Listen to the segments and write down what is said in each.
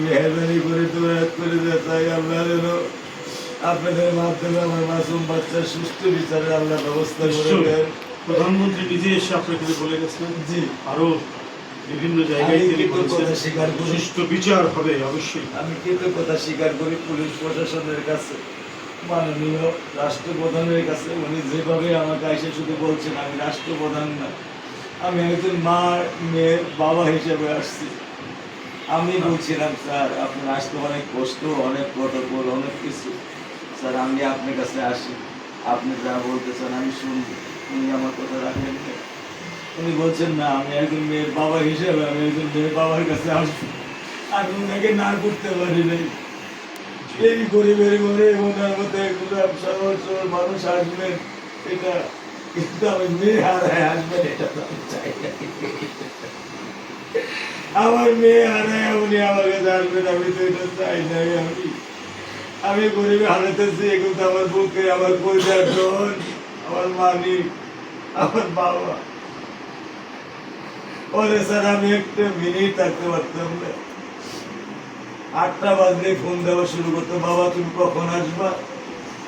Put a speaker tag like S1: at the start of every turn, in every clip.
S1: মেহরবানি করে দোয়া করে চাই আল্লাহ যেন আপনাদের মাধ্যমে আমার মাসুম বাচ্চার সুস্থ বিচারের আল্লাহ ব্যবস্থা করে দেন।
S2: প্রধানমন্ত্রী নিজে এসে আপনাকে বলে গেছেন
S1: জি,
S2: আরো বিভিন্ন জায়গায় তিনি বলেছেন
S1: স্বীকার করি,
S2: সুষ্ঠু বিচার হবে অবশ্যই।
S1: আমি কৃতজ্ঞতা স্বীকার করি পুলিশ প্রশাসনের কাছে, মাননীয় রাষ্ট্রপ্রধানের কাছে। উনি যেভাবে আমাকে এসে শুধু বলছেন, আমি রাষ্ট্রপ্রধান না, আমি একজন মা মেয়ের বাবা হিসেবে আসছি। আমি বলছিলাম স্যার আপনার আসতে অনেক কষ্ট, অনেক প্রটোকল, অনেক কিছু, স্যার আমি আপনার কাছে আসি, আপনি যা বলতেছেন আমি শুনবো। উনি আমার কথা রাখেন না। উনি বলছেন না, আমি একজন মেয়ের বাবা হিসেবে আমি একজন মেয়ের বাবার কাছে আসবো। আমি ওনাকে না করতে পারি নাই। এই গরিবের ঘরে ওনার মধ্যে এগুলো সরল সরল মানুষ আসবেন, এটা কিন্তু আমি মেয়ে হারায় আসবেন এটা তো আমি চাই না। আমার মেয়ে হারায় উনি আমার কাছে আসবেন, আমি তো এটা চাই নাই। আমি গরিবে হারাতেছি, কিন্তু আমার বুকে আমার পরিবার জন, আমার মালিক, আমার বাবা, ওরে স্যার আমি একটা মিনিট থাকতে পারতাম না। 8টা বাজলে ফোন দেওয়া শুরু করতো, বাবা তুমি কখন আসবা,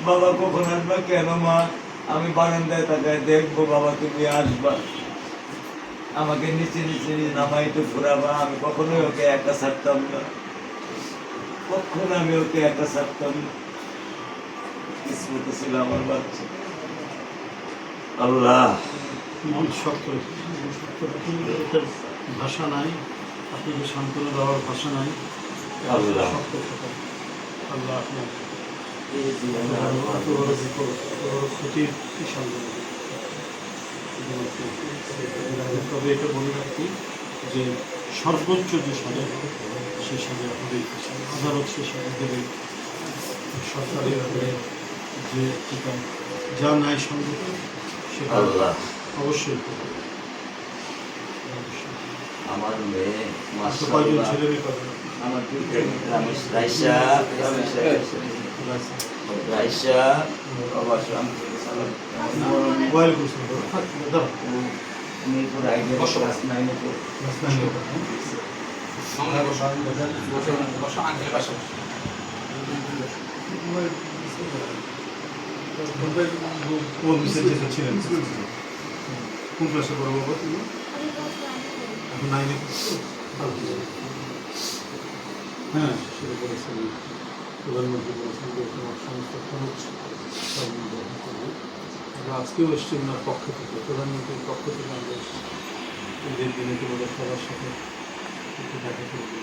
S1: বাবা কখন আসবা, কেন মা, আমি বারান্দায় তাকায় দেখবো বাবা তুমি আসবা, আমাকে নিচে নিচে নামাই একটু ঘুরাবা। আমি কখনোই ওকে একা ছাড়তাম না, কখনো আমি ওকে একা ছাড়তাম না। কিসমত ছিল আমার বাচ্চা। আল্লাহ
S2: সত্য এটার ভাষা নাই, আপনাকে সান্ত্বনা দেওয়ার ভাষা নাই।
S1: আল্লাহ।
S2: সত্য কথা। আল্লাহ আপনার
S1: এই জীবনে আর
S2: এত বড় বিপদ, এত বড় ক্ষতির কি সান্ত্বনা দেবে? তবে এটা বলে রাখি যে সর্বোচ্চ যে সাজা সেই সাজা হবে, আদালত সে সাজা দেবে। সরকারের যে টিকা যা ন্যায় সঙ্গত সেটা
S1: আল্লাহ।
S2: অবশ্যই করবে।
S1: আমার মেয়ে
S2: কয়জন
S1: মাশাআল্লাহ,
S2: ছেলে মেয়ে পাবেন?
S1: আমার দুইটা রামেশ রাইসা রাইসা বাবা সালাম
S2: মোবাইল করছেন দাও
S1: উনি তো রাইডে ক্লাস 9 তো
S2: কোন বিষয়ে ছিলেন? কোন ক্লাসে পড়ো বাবা তুমি? এখন 9-এ হ্যাঁ, সেটা বলেছেন প্রধানমন্ত্রী, বলেছেন যে তোমার সমস্ত খরচ গ্রহণ করবে। আমরা আজকেও এসছি ওনার পক্ষ থেকে, প্রধানমন্ত্রীর পক্ষ থেকে আমরা এসেছি ঈদের দিনে তোমাদের সবার সাথে একটু দেখা করবো।